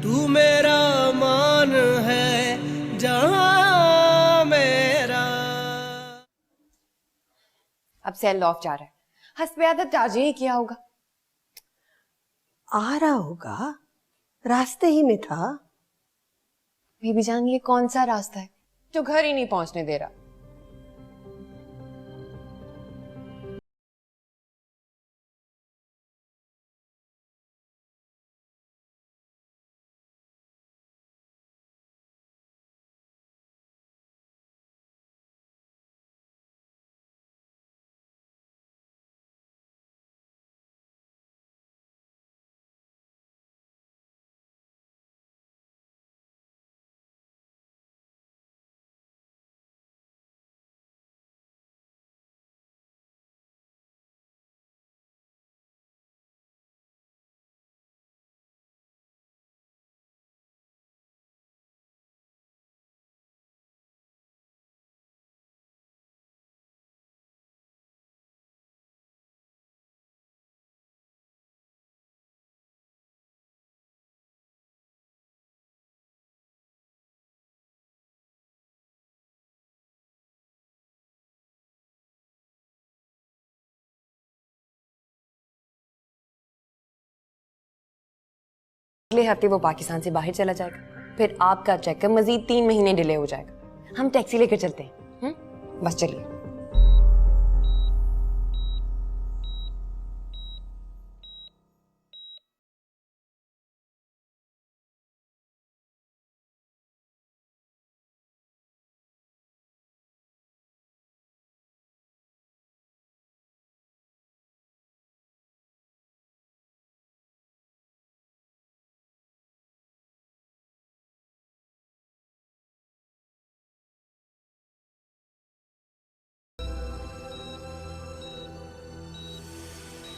तू मेरा मान है जहां मेरा। अब सेल ऑफ जा रहा है। हंस पे आदत चार्जिंग ही किया होगा। आ रहा होगा, रास्ते ही में था। बीबी जान, ये कौन सा रास्ता है जो घर ही नहीं पहुंचने दे रहा? अगले हफ्ते वो पाकिस्तान से बाहर चला जाएगा, फिर आपका चेकअप मजीद 3 महीने डिले हो जाएगा। हम टैक्सी लेकर चलते हैं। बस चलिए।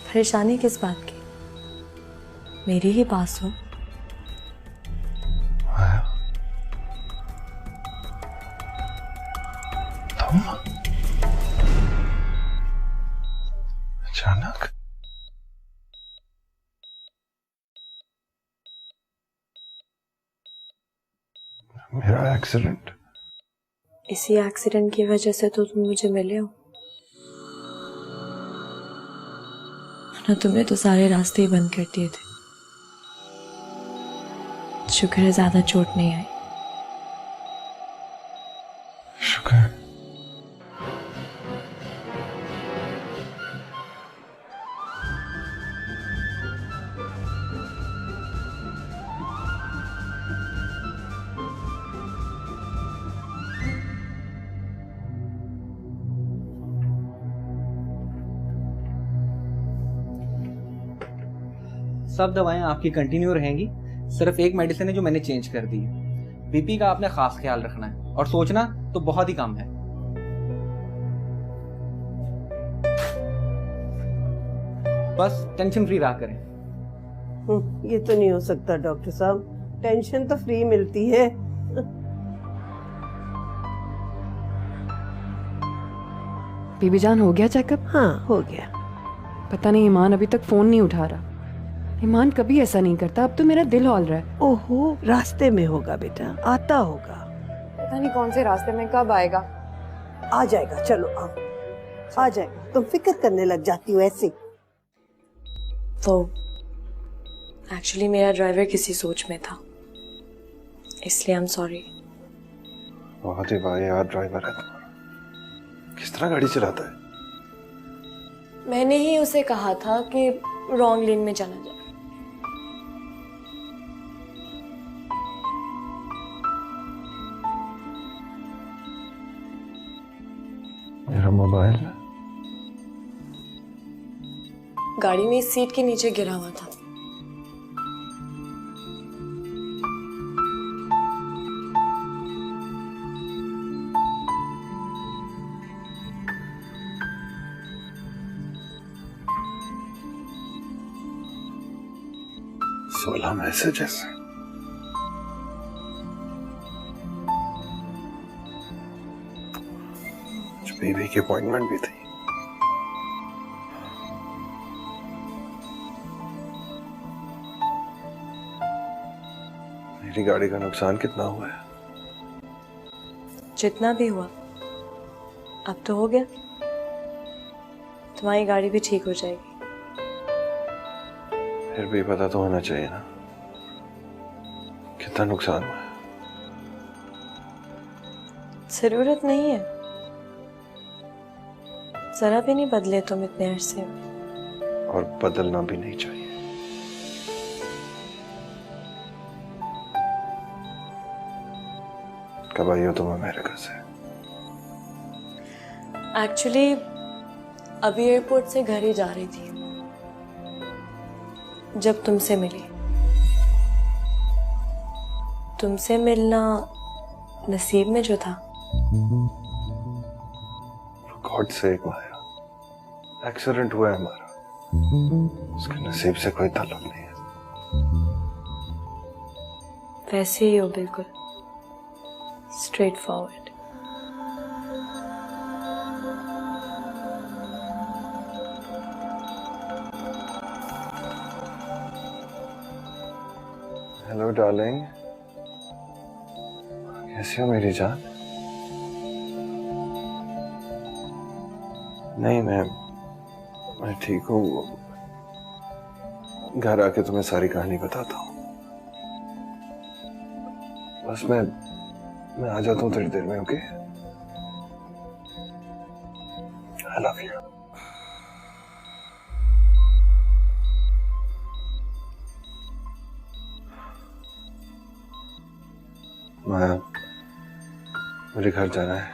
परेशानी किस बात की? मेरे ही पास हो। तुम अचानक? मेरा एक्सीडेंट? इसी एक्सीडेंट की वजह से तो तुम मुझे मिले हो ना। तुमने तो सारे रास्ते ही बंद कर दिए थे। शुक्र है ज्यादा चोट नहीं आई। शुक्र। सब दवाएं आपकी कंटिन्यू रहेंगी। सिर्फ एक मेडिसिन है जो मैंने चेंज कर दी है। बीपी का आपने खास ख्याल रखना है और सोचना तो बहुत ही कम है। बस टेंशन फ्री रहा करें। ये तो नहीं हो सकता डॉक्टर साहब, टेंशन तो फ्री मिलती है। बीबी जान, हो गया चेकअप? हाँ, हो गया। पता नहीं ईमान अभी तक फोन नहीं उठा रहा। ईमान कभी ऐसा नहीं करता, अब तो मेरा दिल हौल रहा है। ओहो, रास्ते में होगा बेटा, आता होगा। पता नहीं कौन से रास्ते में कब आएगा। आ जाएगा, चलो आओ, आ जाएगा। तुम फिक्र करने लग जाती हो ऐसे। वो एक्चुअली मेरा ड्राइवर किसी सोच में था, इसलिए आई एम सॉरी। बहुत ही वाहियात ड्राइवर है तुम्हारा। किस तरह गाड़ी चलाता है? मैंने ही उसे कहा था कि रॉन्ग लेन में चला जाए। मेरा मोबाइल गाड़ी में इस सीट के नीचे गिरा हुआ था। सोलह मैसेजेस। बीबी की अपॉइंटमेंट भी थी। मेरी गाड़ी का नुकसान कितना हुआ है? जितना भी हुआ अब तो हो गया। तुम्हारी गाड़ी भी ठीक हो जाएगी। फिर भी पता तो होना चाहिए ना कितना नुकसान हुआ है। जरूरत नहीं है, जरा भी नहीं बदले तुम इतने अरसे में। और बदलना भी नहीं चाहिए। कब आई हो तुम अमेरिका से? एक्चुअली अभी एयरपोर्ट से घर ही जा रही थी जब तुमसे मिली। तुमसे मिलना नसीब में जो था। गॉड से माया, एक्सीडेंट हुआ है हमारा, उसके नसीब से कोई ताल्लुक नहीं है। वैसे ही हो, बिल्कुल स्ट्रेट फॉरवर्ड। हेलो डार्लिंग, कैसी हो मेरी जान? नहीं, मैं ठीक हूँ। घर आके तुम्हें सारी कहानी बताता हूँ। बस मैं आ जाता हूँ थोड़ी देर में। Okay, I love you. Maya, मुझे घर जाना है।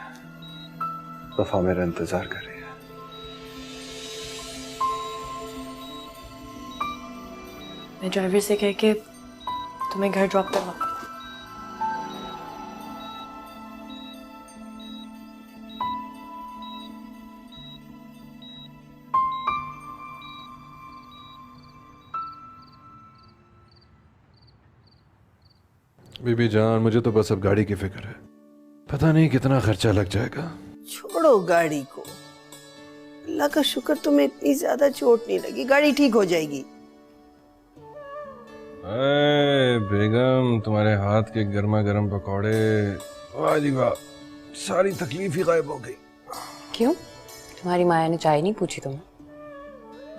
वफा मेरा इंतजार कर रही है। मैं ड्राइवर से कह के तुम्हें घर ड्रॉप करवा। बीबी जान, मुझे तो बस अब गाड़ी की फिक्र है। पता नहीं कितना खर्चा लग जाएगा। छोड़ो गाड़ी को, अल्लाह का शुक्र तुम्हें इतनी ज्यादा चोट नहीं लगी। गाड़ी ठीक हो जाएगी। बेगम, तुम्हारे हाथ के गर्मा गर्म पकौड़े, वाह जी वाह, सारी तकलीफ ही गायब हो गई। क्यों? तुम्हारी माया ने चाय नहीं पूछी तुम्हें?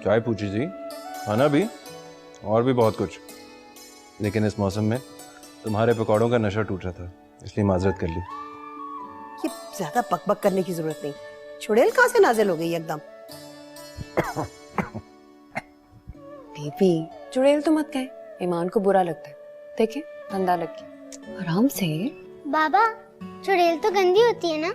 चाय पूछी थी, खाना भी, और भी बहुत कुछ, लेकिन इस मौसम में तुम्हारे पकौड़ों का नशा टूट रहा था, इसलिए माजरत कर ली। ये ज्यादा बकबक करने की जरूरत नहीं। चुड़ैल कहाँ से नाजिल हो गई एकदम? बेबी, चुड़ैल तो मत कहे, ईमान को बुरा लगता है। देखे, गंदा लग गया। आराम से। बाबा, चुड़ैल तो गंदी होती है ना?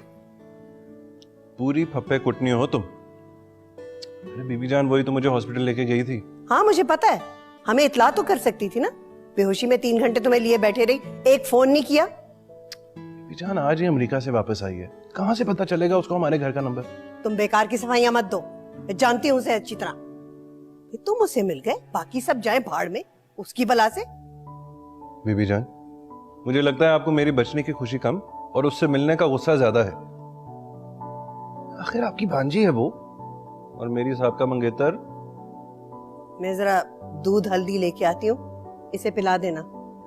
पूरी फप्पे कुटनी हो तुम। अरे बीबी जान, वही तो मुझे हॉस्पिटल लेके गई थी। हाँ मुझे पता है, हमें इतला तो कर सकती थी ना। बेहोशी में 3 घंटे तुम्हें लिए बैठे रही, एक फोन नहीं किया। बीबी जान आज ही अमेरिका से वापस आई है, कहाँ से पता चलेगा उसको हमारे घर का नंबर? तुम बेकार की सफाइयां मत दो, मैं जानती हूँ उसे अच्छी तरह। तुम उसे मिल गए, बाकी सब जाए भाड़ में, उसकी बला से। बीबी जान, मुझे लगता है आपको मेरी बचने की खुशी कम और उससे मिलने का गुस्सा ज्यादा है। आखिर आपकी भांजी है वो, और मेरी साहब मंगेतर। मैं जरा दूध हल्दी लेके आती हूँ, इसे पिला देना,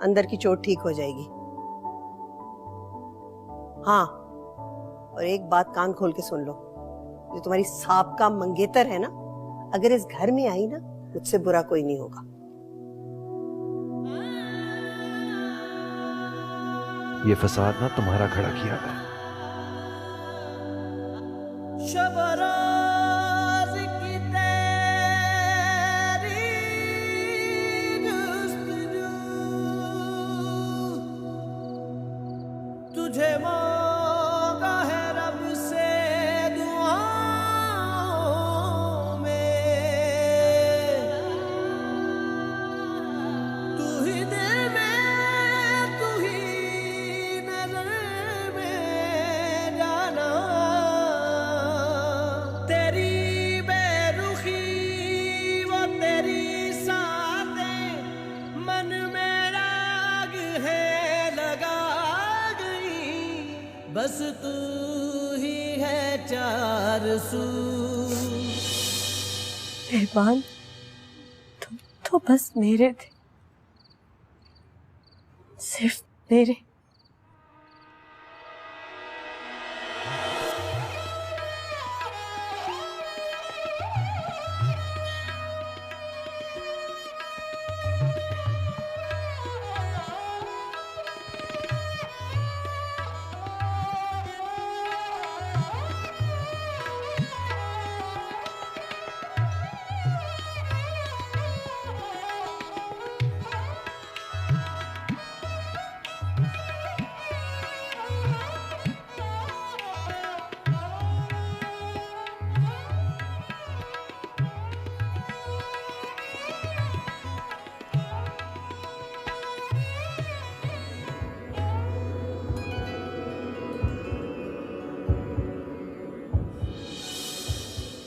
अंदर की चोट ठीक हो जाएगी। हाँ, और एक बात कान खोल के सुन लो, जो तुम्हारी साहब मंगेतर है ना, अगर इस घर में आई ना, मुझसे बुरा कोई नहीं होगा। ये फसाद ना तुम्हारा खड़ा किया है। शबराज की तेरी गुफ्तगू, तुझे मांगा है रब से दुआओं में, तू ही दिल में, तू ही नजर में जाना, तेरी बेरुखी वो तेरी साथें मन में राग है लगा गई, बस तू ही है चार सू। मेहरबान, तुम तो बस मेरे थे, सिर्फ मेरे।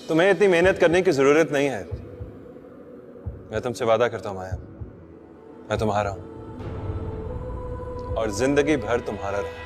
तुम्हें इतनी मेहनत करने की जरूरत नहीं है। मैं तुमसे वादा करता हूं माया, मैं तुम्हारा हूं और जिंदगी भर तुम्हारा रहूं।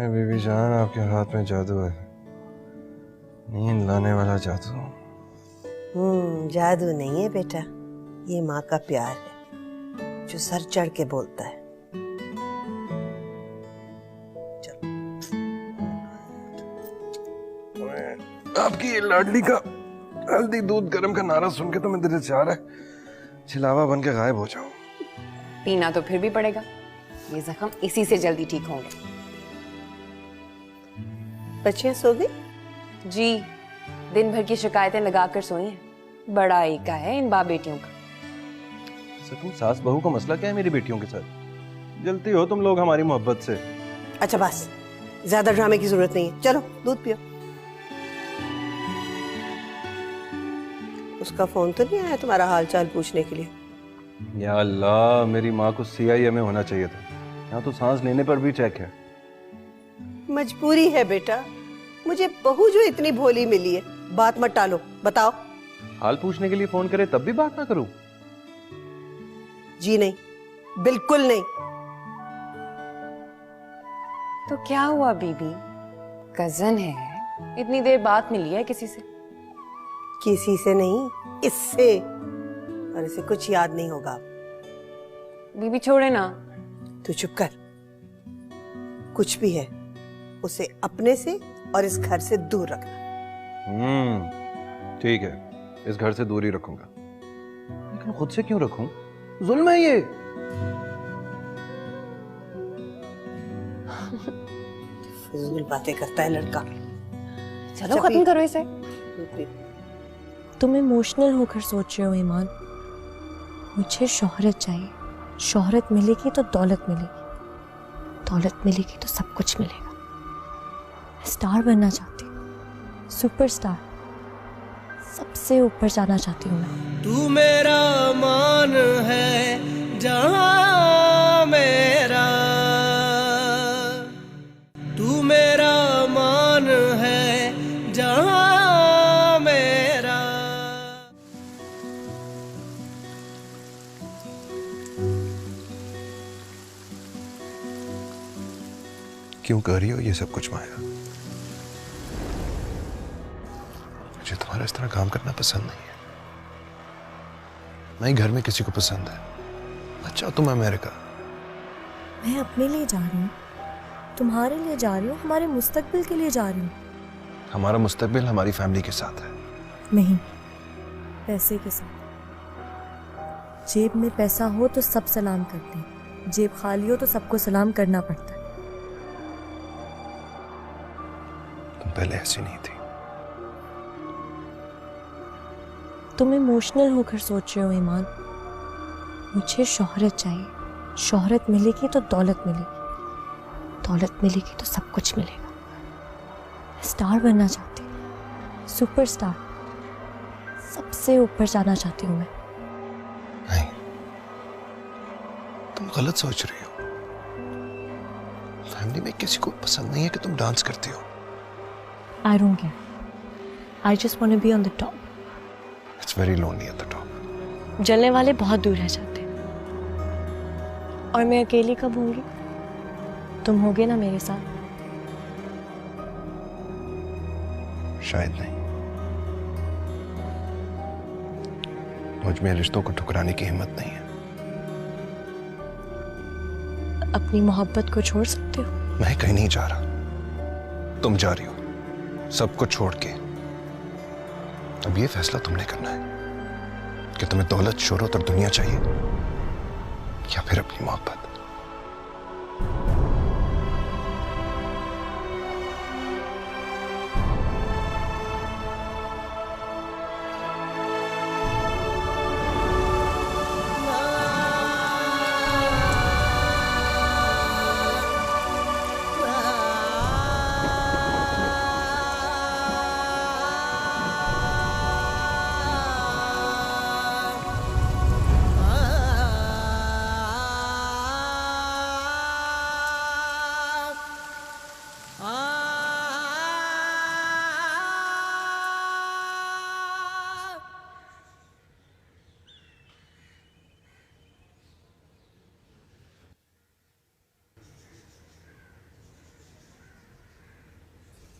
बीबी जान, आपके हाथ में जादू है, नींद लाने वाला जादू। जादू नहीं है बेटा, ये माँ का प्यार है जो सर चढ़ के बोलता है। आपकी ये लाडली का हल्दी दूध गरम का नारा सुन के तो मेरे दिल से चाह रहा है छिलावा बन के गायब हो जाऊं। पीना तो फिर भी पड़ेगा, ये जख्म इसी से जल्दी ठीक होंगे। बच्चियां सो गई? जी, दिन भर की शिकायतें लगाकर सोई हैं। बड़ा एका है इन बाप बेटियों का। तुम सास बहू का मसला क्या है मेरी बेटियों के साथ? जलती हो तुम लोग हमारी मोहब्बत से। अच्छा बस, ज्यादा ड्रामे की जरूरत नहीं है, चलो दूध पियो। उसका फोन तो नहीं आया तुम्हारा हाल चाल पूछने के लिए? या अल्लाह, मेरी माँ को CIA में होना चाहिए था, यहाँ तो सांस लेने पर भी चेक है। मजबूरी है बेटा, मुझे बहू जो इतनी भोली मिली है। बात मत टालो, बताओ। हाल पूछने के लिए फोन करे तब भी बात ना करूं? जी नहीं, बिल्कुल नहीं। तो क्या हुआ बीबी, कजन है, इतनी देर बात मिली है किसी से? किसी से नहीं, इससे, और इसे कुछ याद नहीं होगा। बीबी छोड़े ना। तू चुप कर। कुछ भी है उसे अपने से और इस घर से दूर रखना। ठीक है, इस घर से दूर ही रखूंगा, लेकिन खुद से क्यों रखूं? जुल्म है ये। फिजूल बातें करता है लड़का। चलो खत्म करो इसे। तुम इमोशनल होकर सोच रहे हो ईमान। मुझे शोहरत चाहिए, शोहरत मिलेगी तो दौलत मिलेगी, दौलत मिलेगी तो सब कुछ मिलेगा। स्टार बनना चाहती हूँ, सुपरस्टार, सबसे ऊपर जाना चाहती हूँ मैं। तू मेरा मान है जहां मेरा, तू मेरा मान है जहां मेरा। क्यों कर रही हो ये सब कुछ माया? मुझे तुम्हारा इस तरह काम करना पसंद नहीं है। नहीं घर में किसी को पसंद है, अच्छा तुम अमेरिका। मैं अपने लिए जा रही हूँ, तुम्हारे लिए जा रही हूँ, हमारे मुस्तकबिल के लिए जा रही हूँ। हमारा मुस्तकबिल हमारी फैमिली के साथ है। नहीं, पैसे के साथ। जेब में पैसा हो तो सब सलाम करते हैं, जेब खाली हो तो सबको सलाम करना पड़ता है। तुम पहले ऐसी नहीं थी। तुम इमोशनल होकर सोच रहे हो ईमान। मुझे शोहरत चाहिए, शोहरत मिलेगी तो दौलत मिलेगी, दौलत मिलेगी तो सब कुछ मिलेगा। मैं स्टार बनना चाहती हूँ, सुपरस्टार, सबसे ऊपर जाना चाहती हूँ मैं। नहीं, तुम गलत सोच रही हो। फैमिली में किसी को पसंद नहीं है कि तुम डांस करती हो। I don't care. I just want to be on the top. It's very lonely at the top. जलने वाले बहुत दूर रह जाते हैं। और मैं अकेली कब होंगी? तुम होगे ना मेरे साथ? शायद नहीं। मुझ में रिश्तों को ठुकराने की हिम्मत नहीं है। अपनी मोहब्बत को छोड़ सकते हो? मैं कहीं नहीं जा रहा, तुम जा रही हो, सब कुछ छोड़ के। अब ये फैसला तुमने करना है कि तुम्हें दौलत, शोहरत और दुनिया चाहिए या फिर अपनी मोहब्बत।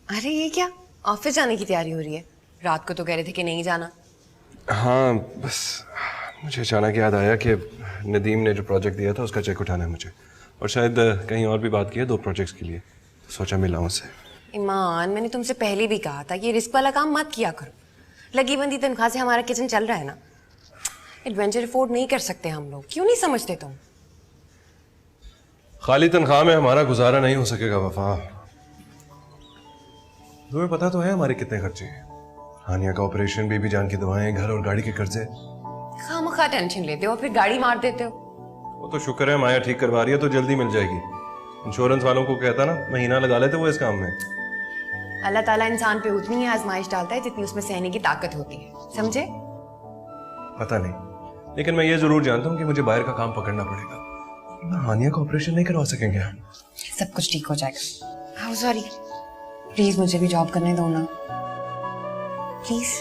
अरे ये क्या, ऑफिस जाने की तैयारी हो रही है? रात को तो कह रहे थे कि नहीं जाना। हाँ, बस मुझे अचानक याद आया कि नदीम ने जो प्रोजेक्ट दिया था उसका चेक उठाना है मुझे, और शायद कहीं और भी बात की है 2 प्रोजेक्ट्स के लिए, तो सोचा मिलाऊं उससे। ईमान, मैंने तुमसे पहले भी कहा था कि ये रिस्क वाला काम मत किया करो। लगी बंदी तनख्वाह से हमारा किचन चल रहा है ना। एडवेंचर अफोर्ड नहीं कर सकते हम लोग। क्यों नहीं समझते तुम? खाली तनख्वाह में हमारा गुजारा नहीं हो सकेगा वफा। तुम्हें पता तो है हमारे कितने खर्चे हैं। हानिया का ऑपरेशन, बेबी जान की दवाएं, घर और गाड़ी के कर्जे। खामखा टेंशन लेते हो और फिर गाड़ी मार देते हो। वो तो शुक्र है माया ठीक करवा रही है तो जल्दी मिल जाएगी। इंश्योरेंस वालों को कहता ना, महीना लगा लेते वो इस काम में। अल्लाह ताला इंसान पे उतनी ही आजमाइश डालता है जितनी उसमें सहने की ताकत होती है, समझे? पता नहीं, लेकिन मैं ये जरूर जानता हूँ कि मुझे बाहर का काम पकड़ना पड़ेगा। हानिया का ऑपरेशन नहीं करवा सकेंगे हम। सब कुछ ठीक हो जाएगा। हाँ सॉरी, प्लीज मुझे भी जॉब करने दो ना, प्लीज।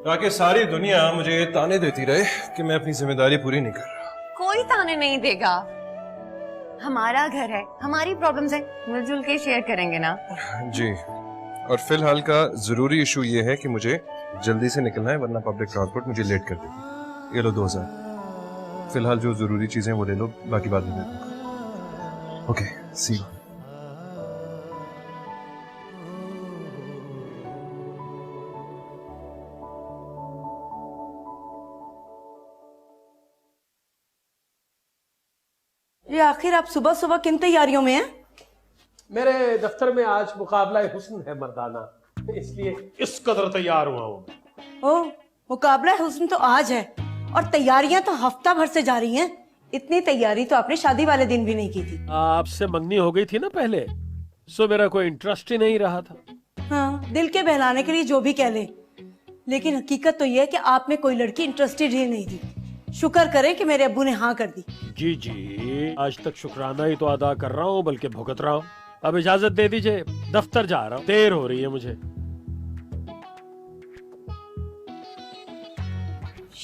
ताकि सारी दुनिया मुझे ताने देती रहे कि मैं अपनी जिम्मेदारी पूरी नहीं कर रहा। कोई ताने नहीं देगा। हमारा घर है, हमारी प्रॉब्लम्स है, मिलजुल के शेयर करेंगे ना। जी, और फिलहाल का जरूरी इशू ये है कि मुझे जल्दी से निकलना है, वरना पब्लिक ट्रांसपोर्ट मुझे लेट कर देगी। ये लो 2000। फिलहाल जो जरूरी चीजें वो ले लो, बाकी बाद में दे दूंगा। Okay, see you. ये आखिर आप सुबह सुबह किन तैयारियों में हैं? मेरे दफ्तर में आज मुकाबला हुस्न है मर्दाना, इसलिए इस कदर तैयार हुआ हूँ। ओह, मुकाबला हुस्न तो आज है और तैयारियां तो हफ्ता भर से जारी हैं। इतनी तैयारी तो आपने शादी वाले दिन भी नहीं की थी। आपसे मंगनी हो गई थी ना पहले, सो मेरा कोई इंटरेस्ट ही नहीं रहा था। हाँ, दिल के बहलाने के लिए जो भी कह ले, लेकिन हकीकत तो यह है कि आप में कोई लड़की इंटरेस्टेड ही नहीं थी। शुक्र करें कि मेरे अब्बू ने हाँ कर दी। जी जी, आज तक शुक्राना ही तो अदा कर रहा हूँ, बल्कि भुगत रहा हूँ। अब इजाजत दे दीजिए, दफ्तर जा रहा हूँ, देर हो रही है मुझे।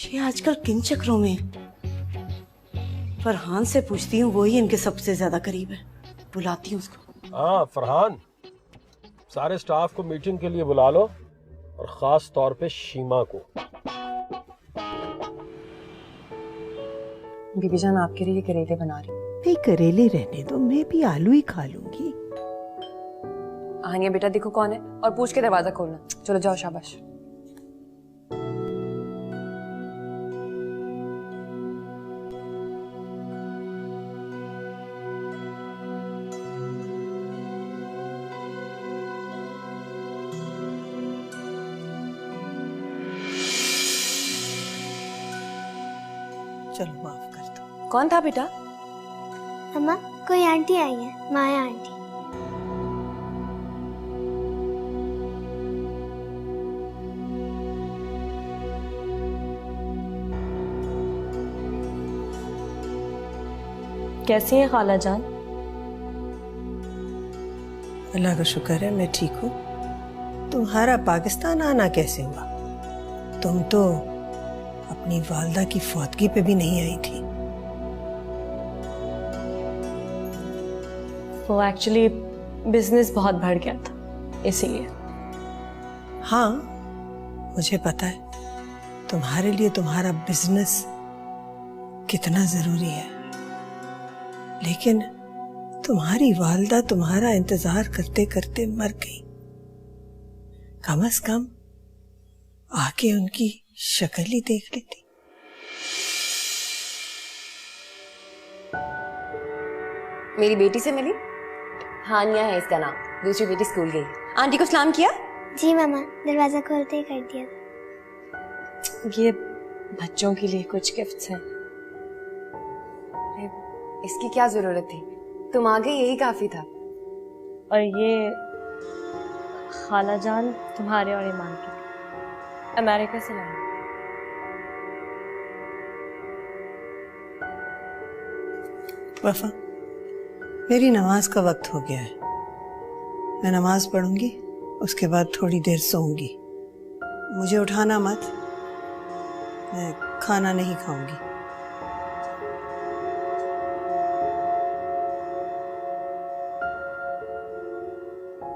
ये आजकल किन चक्रों में? फरहान से पूछती हूँ, वही इनके सबसे ज्यादा करीब है। बुलाती हूँ उसको। हाँ फरहान, सारे स्टाफ को मीटिंग के लिए बुला लो, और खास तौर पे शीमा को। बीबी जान आपके लिए करेले बना रही। नहीं, करेले रहने दो, मैं भी आलू ही खा लूंगी। हानिया बेटा देखो कौन है और पूछ के दरवाजा खोलना। चलो जाओ, शाबाश। चलो माफ कर दो। कौन था बेटा? अम्मा, कोई आंटी आई है, माया आंटी। कैसी हैं खाला जान? अल्लाह का शुक्र है मैं ठीक हूँ। तुम्हारा पाकिस्तान आना कैसे हुआ? तुम तो अपनी वालदा की फौतगी पे भी नहीं आई थी। वो एक्चुअली बिजनेस बहुत बढ़ गया था, इसीलिए। हाँ, मुझे पता है तुम्हारे लिए तुम्हारा बिजनेस कितना जरूरी है, लेकिन तुम्हारी वालदा तुम्हारा इंतजार करते करते मर गई। कम से कम आके उनकी शक्ल ही देख लेती। मेरी बेटी से मिली? हानिया है इसका नाम। दूसरी बेटी स्कूल गई। आंटी को सलाम किया? जी मामा, दरवाजा खोलते ही कर दिया था। ये बच्चों के लिए कुछ गिफ्ट्स हैं। इसकी क्या जरूरत थी? तुम आ गई यही काफी था। और ये खाला जान तुम्हारे और ईमान के लिए अमेरिका से लाई। वफा, मेरी नमाज का वक्त हो गया है। मैं नमाज पढ़ूंगी, उसके बाद थोड़ी देर सोऊंगी। मुझे उठाना मत, मैं खाना नहीं खाऊंगी।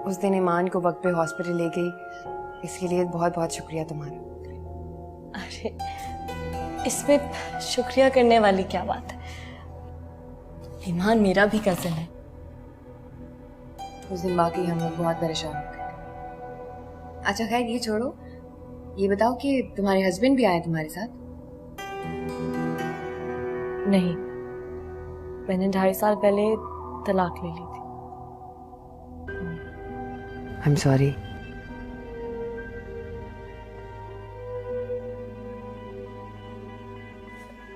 उस दिन ईमान को वक्त पे हॉस्पिटल ले गई, इसके लिए बहुत बहुत शुक्रिया तुम्हारा। अरे इसमें शुक्रिया करने वाली क्या बात है? ईमान मेरा भी कजिन है। उस दिन वाकई हम लोग बहुत परेशान हो गए। अच्छा खैर ये छोड़ो, ये बताओ कि तुम्हारे हस्बैंड भी आए तुम्हारे साथ? नहीं, मैंने 2.5 साल पहले तलाक ले ली थी। I'm sorry।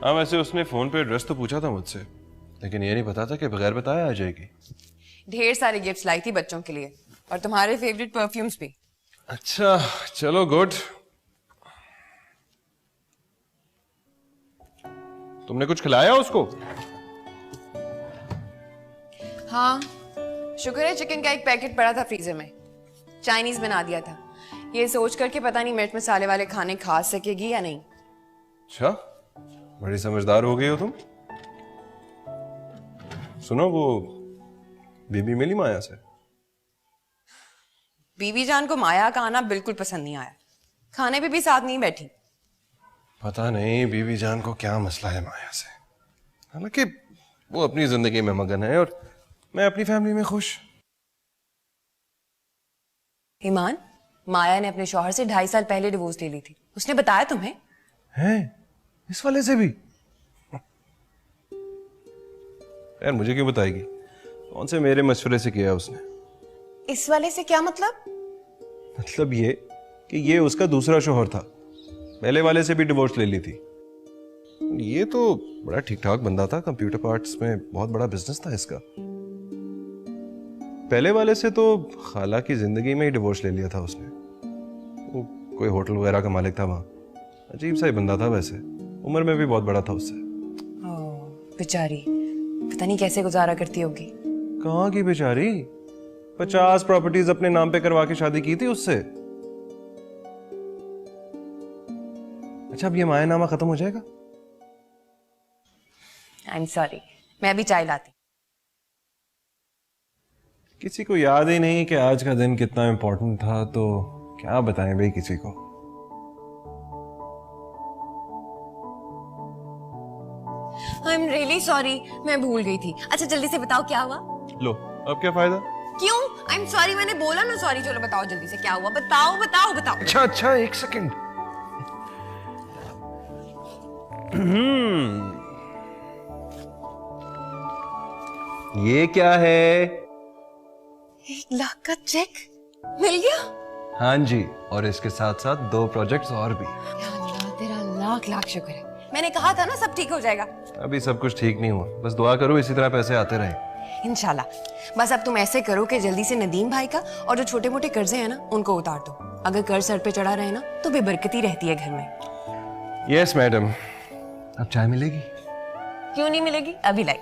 हाँ, वैसे उसने फोन पे एड्रेस तो पूछा था मुझसे, लेकिन ये नहीं पता था कि बगैर बताए आ जाएगी। ढेर सारे गिफ्ट्स लाई थी बच्चों के लिए, और तुम्हारे फेवरेट परफ्यूम्स भी। अच्छा चलो गुड। तुमने कुछ खिलाया उसको? हाँ, शुक्र है चिकन का एक पैकेट पड़ा था फ्रीजर में। चाइनीज बना दिया था, ये सोच कर के पता नहीं मिर्च मसाले वाले खाने खा सकेगी या नहीं। अच्छा, बड़ी समझदार हो गई हो तुम। सुनो, वो बीबी मिली माया से? बीवी जान को माया का आना बिल्कुल पसंद नहीं आया, खाने पे भी साथ नहीं बैठी। पता नहीं बीबी जान को क्या मसला है माया से। हालांकि वो अपनी जिंदगी में मगन है और मैं अपनी फैमिली में खुश। ईमान, माया ने अपने शौहर से 2.5 साल पहले डिवोर्स ले ली थी। उसने बताया तुम्हें? हैं? इस वाले से भी? यार मुझे क्यों बताएगी? कौन से मेरे मशवरे से किया उसने? इस वाले से क्या मतलब? मतलब ये कि ये उसका दूसरा शौहर था, पहले वाले से भी डिवोर्स ले ली थी। ये तो बड़ा ठीक ठाक बंदा था, कंप्यूटर पार्ट्स में बहुत बड़ा बिजनेस था इसका। पहले वाले से तो खाला की जिंदगी में ही डिवोर्स ले लिया था उसने। वो कोई होटल वगैरह का मालिक था वहां। अजीब सा ही बंदा था, वैसे उम्र में भी बहुत बड़ा था उससे। बेचारी, पता नहीं कैसे गुजारा करती होगी। कहाँ की बेचारी? 50 प्रॉपर्टीज अपने नाम पे करवा के शादी की थी उससे। अच्छा, अब ये मायानामा खत्म हो जाएगा? आई एम सॉरी, मैं अभी चाय लाती। किसी को याद ही नहीं कि आज का दिन कितना इंपॉर्टेंट था, तो क्या बताएं भाई किसी को। I am really really sorry, मैं भूल गई थी। अच्छा जल्दी से बताओ क्या हुआ। लो, अब क्या फायदा? क्यों? आई एम सॉरी, मैंने बोला ना सॉरी। चलो बताओ जल्दी से क्या हुआ, बताओ बताओ बताओ। अच्छा, एक सेकंड। ये क्या है? 1 लाख का चेक मिल गया? हाँ जी, और इसके साथ साथ 2 प्रोजेक्ट्स और भी। या अल्लाह, तेरा लाख लाख शुक्र है। मैंने कहा था ना सब ठीक हो जाएगा। अभी सब कुछ ठीक नहीं हुआ, बस दुआ करो इसी तरह पैसे आते रहे। इंशाल्लाह। बस अब तुम ऐसे करो कि जल्दी से नदीम भाई का और जो छोटे मोटे कर्जे हैं ना उनको उतार दो। अगर कर्ज सर पे चढ़ा रहे ना तो बेबरकती रहती है घर में। Yes madam. अब चाय मिलेगी? क्यों नहीं मिलेगी, अभी लाई।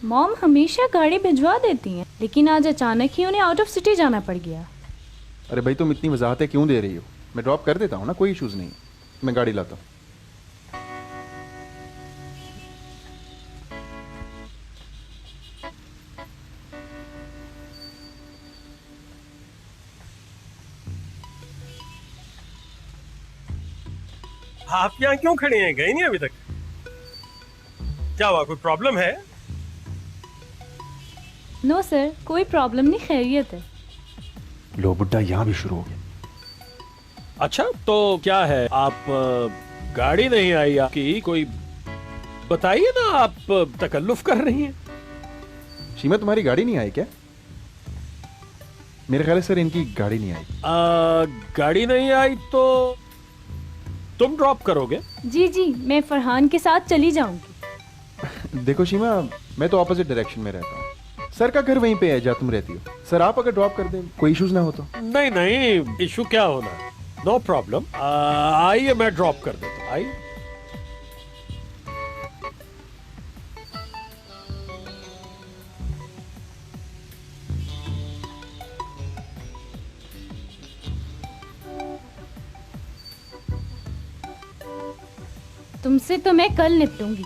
मॉम हमेशा गाड़ी भिजवा देती हैं, लेकिन आज अचानक ही उन्हें आउट ऑफ सिटी जाना पड़ गया। अरे भाई तुम इतनी वजाहतें क्यों दे रही हो? मैं ड्रॉप कर देता हूँ ना, कोई इश्यूज नहीं, मैं गाड़ी लाता हूँ। आप यहाँ क्यों खड़े हैं? गए नहीं अभी तक? क्या हुआ, कोई प्रॉब्लम है? नो सर, कोई प्रॉब्लम नहीं, खैरियत है। लो बुड्ढा यहाँ भी शुरू हो गया। अच्छा तो क्या है, आप गाड़ी नहीं आई आपकी? कोई बताइए ना, आप तकल्लुफ कर रही हैं। शीमा तुम्हारी गाड़ी नहीं आई क्या? मेरे ख्याल से सर इनकी गाड़ी नहीं आई। गाड़ी नहीं आई तो तुम ड्रॉप करोगे? जी जी, मैं फरहान के साथ चली जाऊंगी। देखो शीमा, मैं तो ऑपोजिट डायरेक्शन में रहता हूँ, सर का घर वहीं पे है जहाँ तुम रहती हो। सर आप अगर ड्रॉप कर दें, कोई इश्यूज ना हो तो। नहीं नहीं, इशू क्या होना, नो प्रॉब्लम। आइए मैं ड्रॉप कर देता हूँ, आइए। तुमसे तो मैं कल निपटूंगी।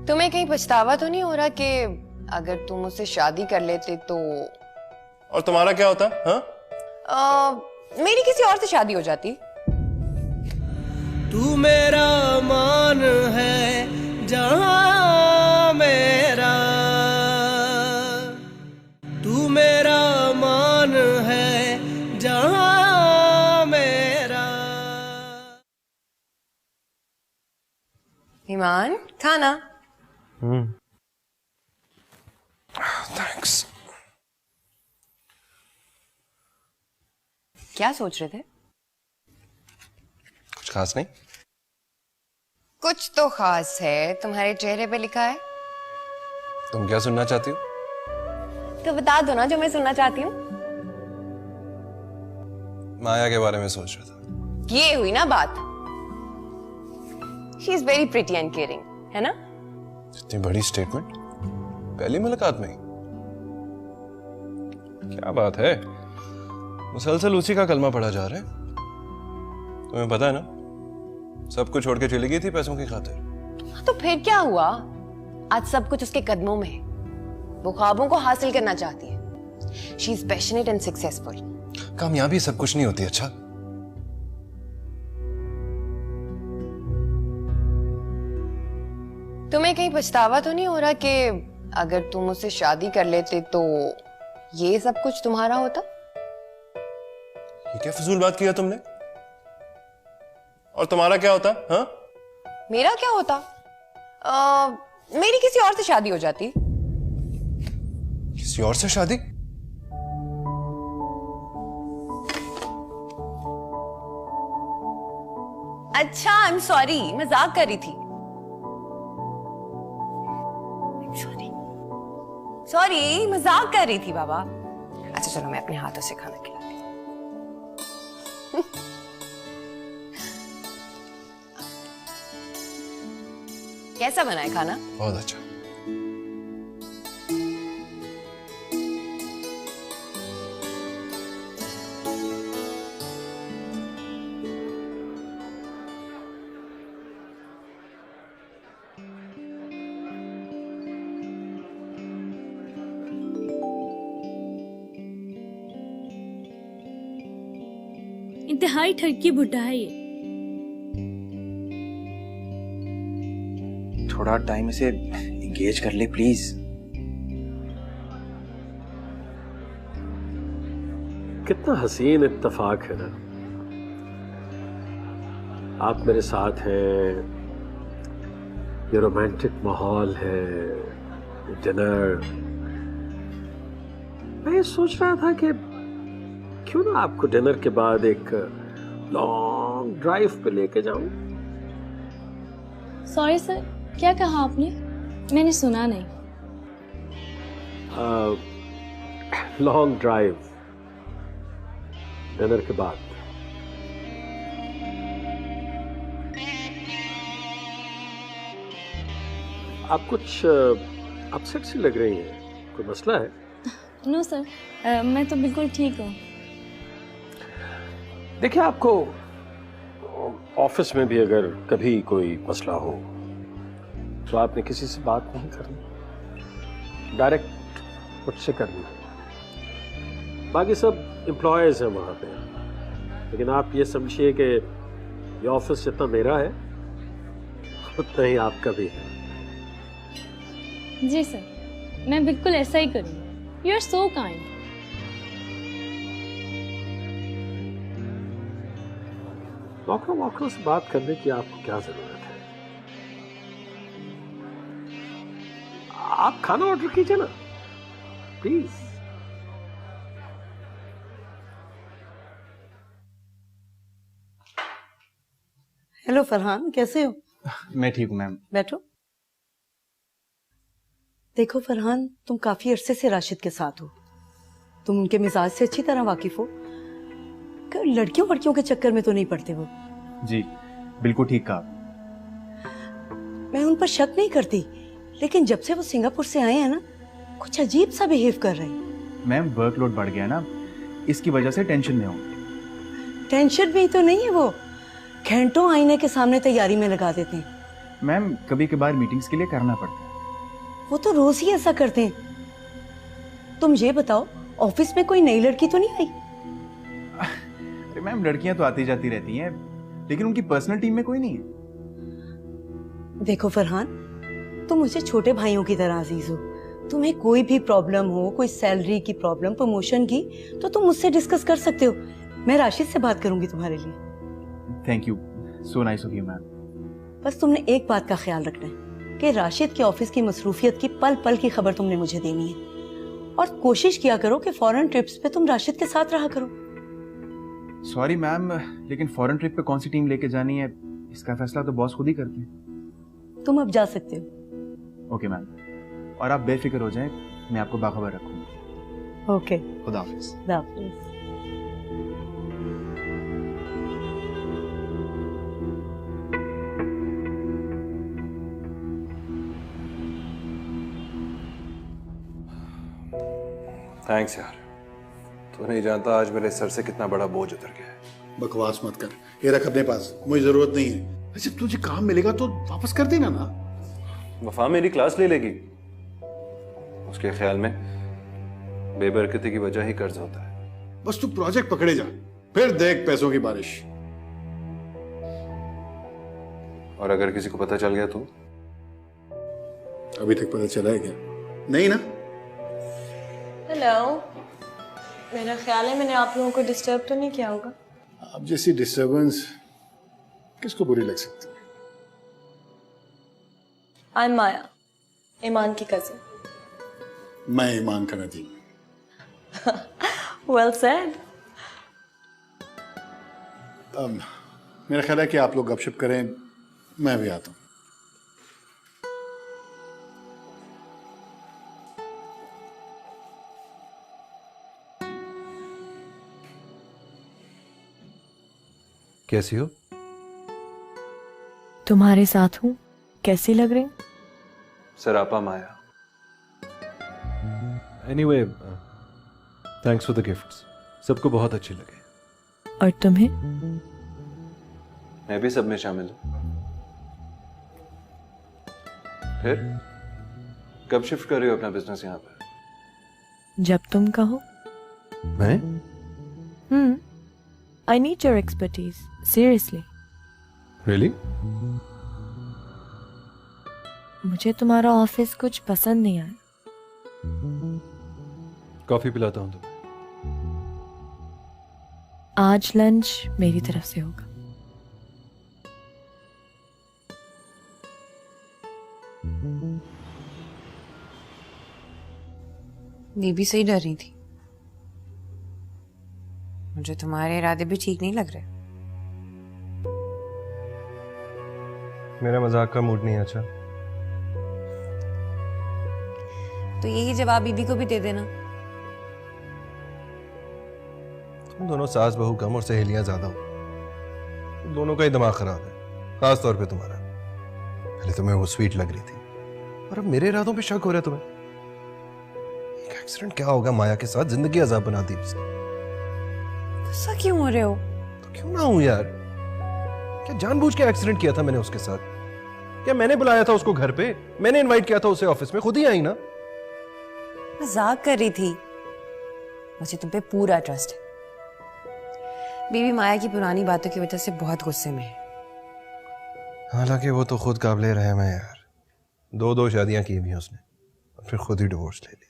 तुम्हें कहीं पछतावा तो नहीं हो रहा कि अगर तुम उससे शादी कर लेते तो? और तुम्हारा क्या होता? हाँ? मेरी किसी और से शादी हो जाती। तू मेरा मान है जहां मेरा, तू मेरा मान है जहां मेरा। ईमान, खाना। थैंक्स। क्या सोच रहे थे? कुछ खास नहीं। कुछ तो खास है, तुम्हारे चेहरे पे लिखा है। तुम क्या सुनना चाहती हो? तो बता दो ना जो मैं सुनना चाहती हूँ। माया के बारे में सोच रहा था। ये हुई ना बात। She is very pretty and caring, है ना? इतनी बड़ी स्टेटमेंट पहली मुलाकात में ही? क्या बात है, मुसलसल उसी का कलमा पढ़ा जा रहा है। तुम्हें पता है ना, सब कुछ छोड़ के चली गई थी पैसों की खातिर। तो फिर क्या हुआ? आज सब कुछ उसके कदमों में है। वो ख्वाबों को हासिल करना चाहती है। She is passionate and successful. कामयाबी सब कुछ नहीं होती। अच्छा, तुम्हें कहीं पछतावा तो नहीं हो रहा कि अगर तुम उससे शादी कर लेते तो ये सब कुछ तुम्हारा होता? ये क्या फजूल बात किया तुमने? और तुम्हारा क्या होता? हाँ? मेरा क्या होता? मेरी किसी और से शादी हो जाती। किसी और से शादी? अच्छा, आई एम सॉरी, मजाक कर रही थी। सॉरी, मजाक कर रही थी बाबा। अच्छा चलो, मैं अपने हाथों से खाना खिलाती हूँ। कैसा बना है खाना? बहुत अच्छा। इंतहाई ठग की बुड्ढा है ये। थोड़ा टाइम इसे एंगेज कर ले प्लीज। कितना हसीन इत्तेफाक है ना, आप मेरे साथ हैं, ये रोमांटिक माहौल है, ये डिनर। मैं ये सोच रहा था कि क्यों ना आपको डिनर के बाद एक लॉन्ग ड्राइव पे लेके जाऊं। सॉरी सर, क्या कहा आपने? मैंने सुना नहीं। लॉन्ग ड्राइव डिनर के बाद। आप कुछ अपसेट सी लग रही हैं, कोई मसला है? नो सर, मैं तो बिल्कुल ठीक हूँ। देखिए, आपको ऑफिस में भी अगर कभी कोई मसला हो तो आपने किसी से बात नहीं करनी, डायरेक्ट मुझसे करनी है। बाकी सब एम्प्लॉयज हैं वहाँ पे, लेकिन आप ये समझिए कि ये ऑफिस जितना मेरा है उतना ही आपका भी है। जी सर, मैं बिल्कुल ऐसा ही करूँगी। You are so kind. नौकरों से बात करने की आपको क्या जरूरत है? आप खाना ऑर्डर कीजिए ना प्लीज। हेलो फरहान, कैसे हो? मैं ठीक हूँ मैम। बैठो। देखो फरहान, तुम काफी अरसे से राशिद के साथ हो, तुम उनके मिजाज से अच्छी तरह वाकिफ हो। लड़कियों के चक्कर में तो नहीं पड़ते वो? जी बिल्कुल ठीक कहा। मैं उन पर शक नहीं करती, लेकिन जब से वो सिंगापुर से आए हैं ना, कुछ अजीब सा बिहेव कर रहे हैं। मैम वर्कलोड बढ़ गया ना, इसकी वजह से टेंशन में हूँ। टेंशन में ही तो नहीं है वो, घंटों आईने के सामने तैयारी में लगा देते हैं। मैम कभी कभार मीटिंग्स के लिए करना पड़ता है। वो तो रोज ही ऐसा करते हैं। तुम ये बताओ, ऑफिस में कोई नई लड़की तो नहीं आई? अरे मैम लड़कियां तो आती जाती रहती हैं, लेकिन उनकी पर्सनल टीम में कोई नहीं है। देखो फरहान, तुम मुझे छोटे भाइयों की तरह अजीज हो। तुम्हें कोई भी प्रॉब्लम हो, कोई सैलरी की प्रॉब्लम, प्रमोशन की, तो तुम मुझसे डिस्कस कर सकते हो। मैं राशिद से बात करूंगी तुम्हारे लिए। Thank you, so nice of you ma'am. बस तुमने एक बात का ख्याल रखना है कि राशिद के ऑफिस की मसरूफियत की पल पल की खबर तुमने मुझे देनी है, और कोशिश किया करो कि फॉरेन ट्रिप्स पे तुम राशिद के साथ रहा करो। सॉरी मैम, लेकिन फॉरेन ट्रिप पे कौन सी टीम लेके जानी है इसका फैसला तो बॉस खुद ही करते हैं। तुम अब जा सकते हो। ओके मैम, और आप बेफिक्र हो जाएं, मैं आपको बाखबर रखूंगा। ओके, खुदा हाफिज। खुदा हाफिज। थैंक्स यार, तू नहीं जानता आज मेरे सर से कितना बड़ा बोझ उतर गया है। बकवास मत कर, ये रख अपने पास, मुझे जरूरत नहीं है। जब तुझे काम मिलेगा तो वापस कर देना ना। वफा मेरी क्लास ले लेगी, उसके ख्याल में बेबरकती की वजह ही कर्ज होता है। बस तू प्रोजेक्ट पकड़े जा, फिर देख पैसों की बारिश। और अगर किसी को पता चल गया तो? अभी तक पता चला है क्या? नहीं ना? हेलो, मेरा ख्याल है मैंने आप लोगों को डिस्टर्ब तो नहीं किया होगा। अब जैसी डिस्टर्बेंस किसको बुरी लग सकती है? आई एम माया, ईमान की कजिन। मैं ईमान का नदीम। Well said. मेरा ख्याल है कि आप लोग गपशप करें, मैं भी आता हूँ। कैसी हो? तुम्हारे साथ हूँ, कैसी लग रही? सरापा Maya. Anyway, thanks for the gifts, सबको बहुत अच्छे लगे। और तुम्हें? मैं भी सब में शामिल हूँ। फिर कब शिफ्ट कर रही हो अपना बिजनेस यहाँ पर? जब तुम कहो। मैं? I need your expertise. Seriously. Really? मुझे तुम्हारा ऑफिस कुछ पसंद नहीं आया. कॉफी पिलाता हूँ तुम्हें. आज लंच मेरी तरफ से होगा. बीबी सही डर रही थी. मुझे तुम्हारे इरादे भी ठीक नहीं लग रहे. मेरा मजाक का मूड नहीं है. अच्छा, तो यही जवाब बीबी को भी दे देना. तुम दोनों सास बहू कम और सहेलियां ज्यादा हो. तुम दोनों का ही दिमाग खराब है, खास तौर पे तुम्हारा. पहले तुम्हें वो स्वीट लग रही थी और अब मेरे इरादों पे शक हो रहा है तुम्हें. एक एक्सीडेंट क्या होगा माया के साथ, जिंदगी अजाब बना दी उसने. गुस्सा क्यों हो रहे हो? तो क्यों ना हूं यार. क्या जानबूझ के एक्सीडेंट किया था मैंने उसके साथ? क्या मैंने बुलाया था उसको घर पे? मैंने इनवाइट किया था उसे ऑफिस में, खुद ही आई ना. मजाक कर रही थी. मुझे तुम पे पूरा ट्रस्ट है. बीबी माया की पुरानी बातों की वजह से बहुत गुस्से में है. हालांकि वो तो खुद काबिले रहम है यार. दो शादियां की भी उसने और फिर खुद ही डिवोर्स ले लिया.